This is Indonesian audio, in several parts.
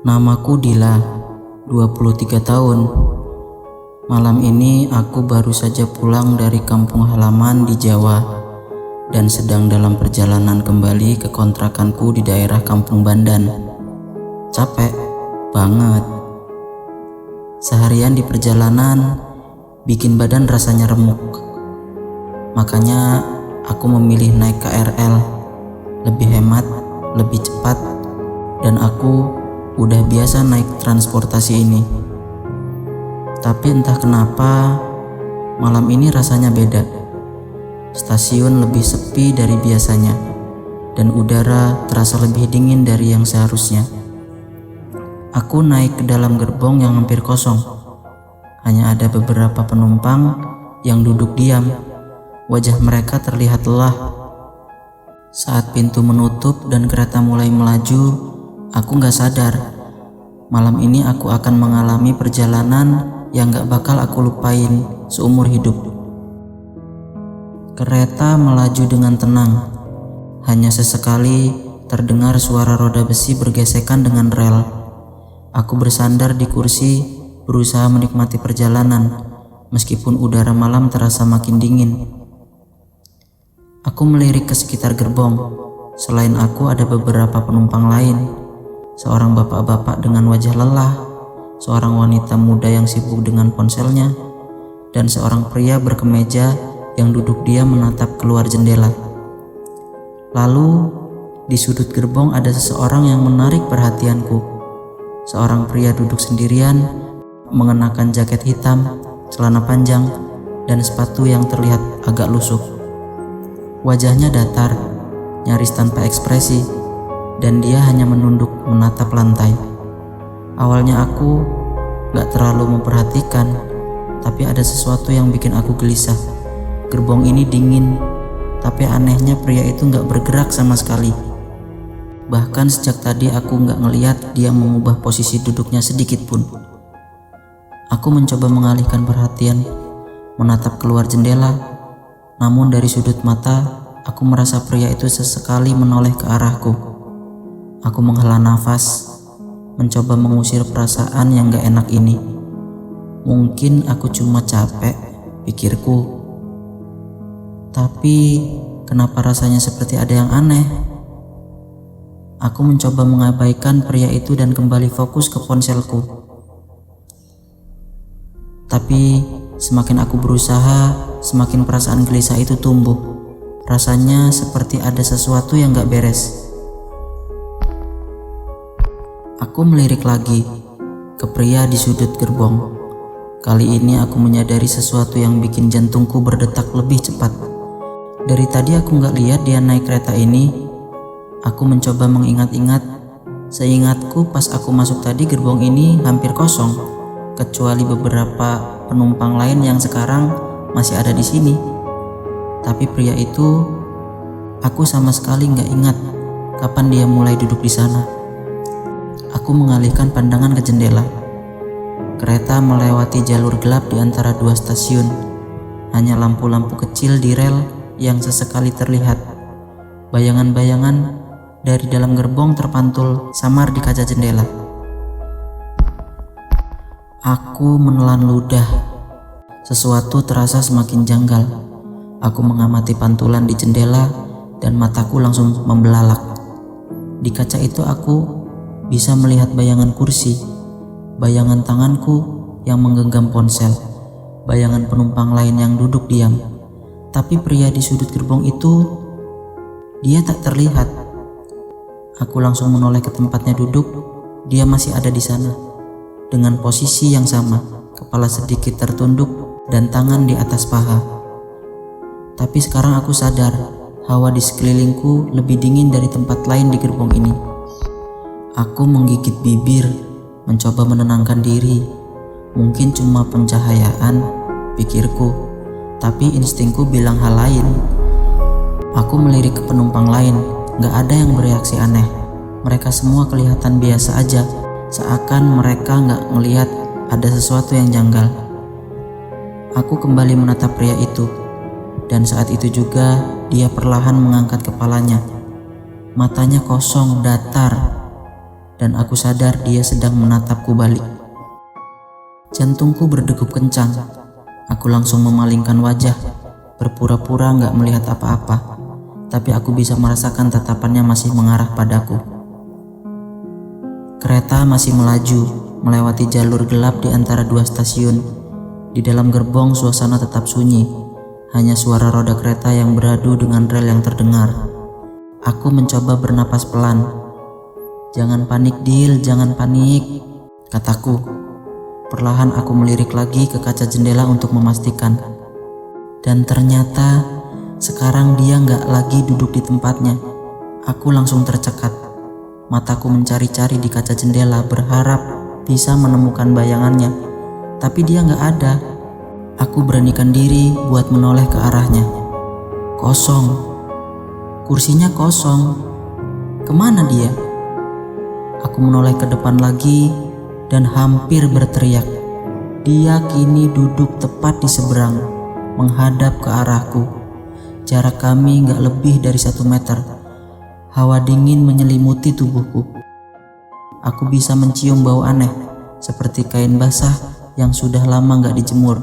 Namaku Dila, 23 tahun. Malam ini aku baru saja pulang dari kampung halaman di Jawa dan sedang dalam perjalanan kembali ke kontrakanku di daerah Kampung Bandan. Capek banget. Seharian di perjalanan bikin badan rasanya remuk. Makanya aku memilih naik KRL. Lebih hemat, lebih cepat, dan aku udah biasa naik transportasi ini. Tapi entah kenapa malam ini rasanya beda. Stasiun lebih sepi dari biasanya, dan udara terasa lebih dingin dari yang seharusnya. Aku naik ke dalam gerbong yang hampir kosong. Hanya ada beberapa penumpang yang duduk diam. Wajah mereka terlihat lelah. Saat pintu menutup dan kereta mulai melaju, aku gak sadar. Malam ini aku akan mengalami perjalanan yang gak bakal aku lupain seumur hidup. Kereta melaju dengan tenang. Hanya sesekali terdengar suara roda besi bergesekan dengan rel. Aku bersandar di kursi, berusaha menikmati perjalanan, meskipun udara malam terasa makin dingin. Aku melirik ke sekitar gerbong. Selain aku ada beberapa penumpang lain. Seorang bapak-bapak dengan wajah lelah, seorang wanita muda yang sibuk dengan ponselnya, dan seorang pria berkemeja yang duduk diam menatap keluar jendela. Lalu, di sudut gerbong ada seseorang yang menarik perhatianku. Seorang pria duduk sendirian, mengenakan jaket hitam, celana panjang, dan sepatu yang terlihat agak lusuh. Wajahnya datar, nyaris tanpa ekspresi, dan dia hanya menunduk menatap lantai. Awalnya aku gak terlalu memperhatikan, tapi ada sesuatu yang bikin aku gelisah. Gerbong ini dingin, tapi anehnya pria itu gak bergerak sama sekali. Bahkan sejak tadi aku gak ngeliat dia mengubah posisi duduknya sedikit pun. Aku mencoba mengalihkan perhatian, menatap keluar jendela. Namun dari sudut mata, aku merasa pria itu sesekali menoleh ke arahku. Aku menghela nafas, mencoba mengusir perasaan yang gak enak ini. Mungkin aku cuma capek, pikirku. Tapi kenapa rasanya seperti ada yang aneh? Aku mencoba mengabaikan pria itu dan kembali fokus ke ponselku. Tapi semakin aku berusaha, semakin perasaan gelisah itu tumbuh. Rasanya seperti ada sesuatu yang gak beres. Aku melirik lagi ke pria di sudut gerbong. Kali ini aku menyadari sesuatu yang bikin jantungku berdetak lebih cepat. Dari tadi aku gak lihat dia naik kereta ini. Aku mencoba mengingat-ingat. Seingatku pas aku masuk tadi gerbong ini hampir kosong, kecuali beberapa penumpang lain yang sekarang masih ada di sini. Tapi pria itu, aku sama sekali nggak ingat kapan dia mulai duduk di sana. Aku mengalihkan pandangan ke jendela. Kereta melewati jalur gelap di antara dua stasiun. Hanya lampu-lampu kecil di rel yang sesekali terlihat. Bayangan-bayangan dari dalam gerbong terpantul samar di kaca jendela. Aku menelan ludah. Sesuatu terasa semakin janggal. Aku mengamati pantulan di jendela dan mataku langsung membelalak. Di kaca itu aku bisa melihat bayangan kursi, bayangan tanganku yang menggenggam ponsel, bayangan penumpang lain yang duduk diam. Tapi pria di sudut gerbong itu, dia tak terlihat. Aku langsung menoleh ke tempatnya duduk. Dia masih ada di sana, dengan posisi yang sama, kepala sedikit tertunduk dan tangan di atas paha. Tapi sekarang aku sadar, hawa di sekelilingku lebih dingin dari tempat lain di gerbong ini. Aku menggigit bibir, mencoba menenangkan diri. Mungkin cuma pencahayaan, pikirku, tapi instingku bilang hal lain. Aku melirik ke penumpang lain, gak ada yang bereaksi aneh. Mereka semua kelihatan biasa aja, seakan mereka gak ngelihat ada sesuatu yang janggal. Aku kembali menatap pria itu. Dan saat itu juga dia perlahan mengangkat kepalanya. Matanya kosong, datar, dan aku sadar dia sedang menatapku balik. Jantungku berdegup kencang. Aku langsung memalingkan wajah, berpura-pura gak melihat apa-apa, tapi aku bisa merasakan tatapannya masih mengarah padaku. Kereta masih melaju, melewati jalur gelap di antara dua stasiun. Di dalam gerbong suasana tetap sunyi, hanya suara roda kereta yang beradu dengan rel yang terdengar. Aku mencoba bernapas pelan. "Jangan panik, Dil, jangan panik," kataku. Perlahan aku melirik lagi ke kaca jendela untuk memastikan. Dan ternyata sekarang dia gak lagi duduk di tempatnya. Aku langsung tercekat. Mataku mencari-cari di kaca jendela berharap bisa menemukan bayangannya, tapi dia gak ada. Aku beranikan diri buat menoleh ke arahnya. Kosong. Kursinya kosong. Kemana dia? Aku menoleh ke depan lagi dan hampir berteriak. Dia kini duduk tepat di seberang, menghadap ke arahku. Jarak kami gak lebih dari 1 meter. Hawa dingin menyelimuti tubuhku. Aku bisa mencium bau aneh, seperti kain basah yang sudah lama gak dijemur.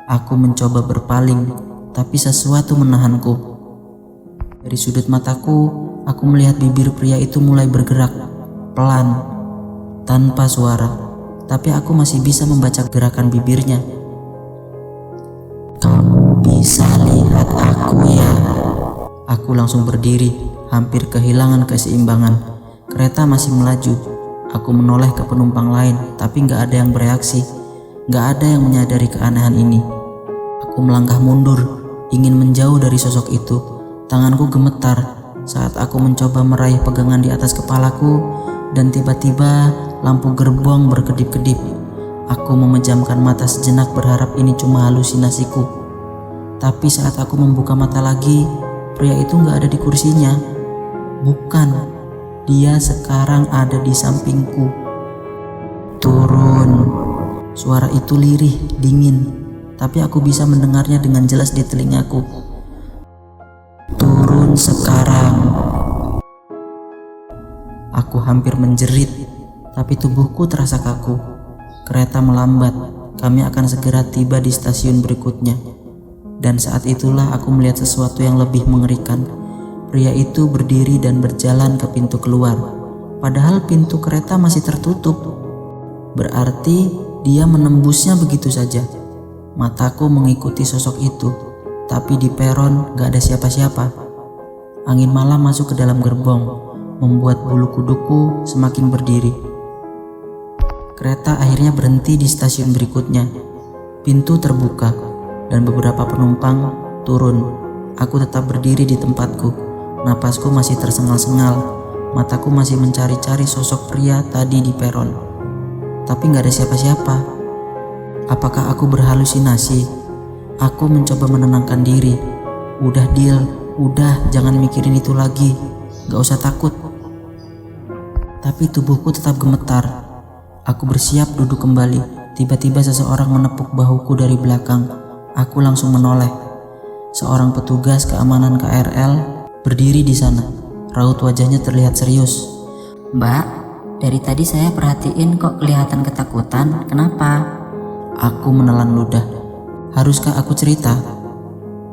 Aku mencoba berpaling, tapi sesuatu menahanku. Dari sudut mataku, aku melihat bibir pria itu mulai bergerak, pelan, tanpa suara, tapi aku masih bisa membaca gerakan bibirnya. "Kamu bisa lihat aku ya?" Aku langsung berdiri, hampir kehilangan keseimbangan. Kereta masih melaju. Aku menoleh ke penumpang lain, tapi gak ada yang bereaksi. Gak ada yang menyadari keanehan ini. Aku melangkah mundur, ingin menjauh dari sosok itu. Tanganku gemetar saat aku mencoba meraih pegangan di atas kepalaku, dan tiba-tiba lampu gerbong berkedip-kedip. Aku memejamkan mata sejenak berharap ini cuma halusinasiku. Tapi saat aku membuka mata lagi, pria itu gak ada di kursinya. Bukan, dia sekarang ada di sampingku. "Turun." Suara itu lirih, dingin, tapi aku bisa mendengarnya dengan jelas di telingaku. "Turun sekarang." Aku hampir menjerit, tapi tubuhku terasa kaku. Kereta melambat, kami akan segera tiba di stasiun berikutnya. Dan saat itulah aku melihat sesuatu yang lebih mengerikan. Pria itu berdiri dan berjalan ke pintu keluar, padahal pintu kereta masih tertutup. Berarti dia menembusnya begitu saja. Mataku mengikuti sosok itu, tapi di peron gak ada siapa-siapa. Angin malam masuk ke dalam gerbong, membuat bulu kuduku semakin berdiri. Kereta akhirnya berhenti di stasiun berikutnya. Pintu terbuka dan beberapa penumpang turun. Aku tetap berdiri di tempatku. Napasku masih tersengal-sengal. Mataku masih mencari-cari sosok pria tadi di peron, tapi gak ada siapa-siapa. Apakah aku berhalusinasi? Aku mencoba menenangkan diri. "Udah, Dil, udah, jangan mikirin itu lagi. Gak usah takut." Tapi tubuhku tetap gemetar. Aku bersiap duduk kembali. Tiba-tiba seseorang menepuk bahuku dari belakang. Aku langsung menoleh. Seorang petugas keamanan KRL berdiri di sana. Raut wajahnya terlihat serius. "Mbak, dari tadi saya perhatiin kok kelihatan ketakutan. Kenapa?" Aku menelan ludah. Haruskah aku cerita?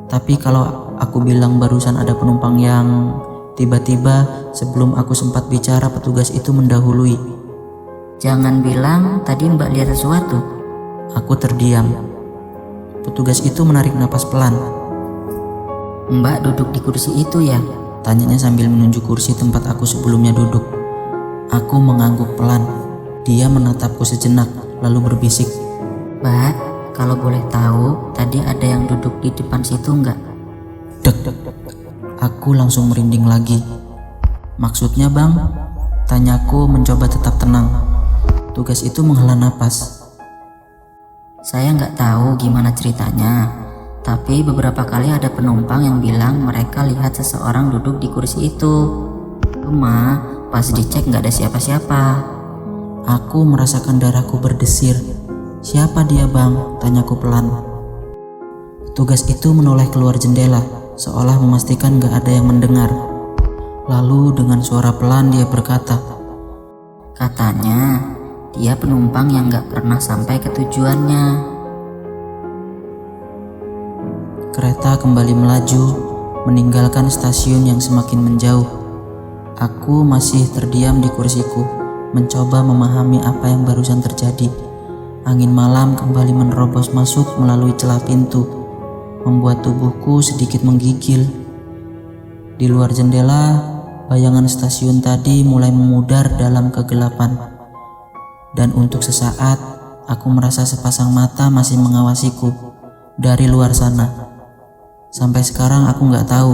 Tapi kalau aku bilang barusan ada penumpang yang... Tiba-tiba sebelum aku sempat bicara, petugas itu mendahului. "Jangan bilang tadi Mbak lihat sesuatu." Aku terdiam. Petugas itu menarik napas pelan. "Mbak duduk di kursi itu ya?" Tanyanya sambil menunjuk kursi tempat aku sebelumnya duduk. Aku mengangguk pelan. Dia menatapku sejenak, lalu berbisik. "Mbak, kalau boleh tahu, tadi ada yang duduk di depan situ nggak?" Dek. Aku langsung merinding lagi. "Maksudnya, Bang?" Tanyaku mencoba tetap tenang. Tugas itu menghela napas. "Saya nggak tahu gimana ceritanya, tapi beberapa kali ada penumpang yang bilang mereka lihat seseorang duduk di kursi itu. Cuma pas dicek nggak ada siapa-siapa." Aku merasakan darahku berdesir. "Siapa dia, Bang?" Tanyaku pelan. Tugas itu menoleh keluar jendela, seolah memastikan gak ada yang mendengar. Lalu dengan suara pelan dia berkata, Katanya dia penumpang yang gak pernah sampai ke tujuannya. Kereta kembali melaju, meninggalkan stasiun yang semakin menjauh. Aku masih terdiam di kursiku, mencoba memahami apa yang barusan terjadi. Angin malam kembali menerobos masuk melalui celah pintu, membuat tubuhku sedikit menggigil. Di luar jendela, bayangan stasiun tadi mulai memudar dalam kegelapan. Dan untuk sesaat, aku merasa sepasang mata masih mengawasiku dari luar sana. Sampai sekarang aku nggak tahu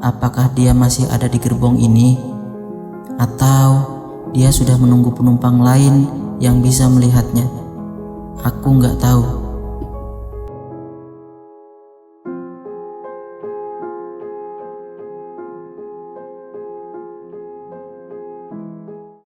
apakah dia masih ada di gerbong ini atau dia sudah menunggu penumpang lain yang bisa melihatnya. Aku nggak tahu.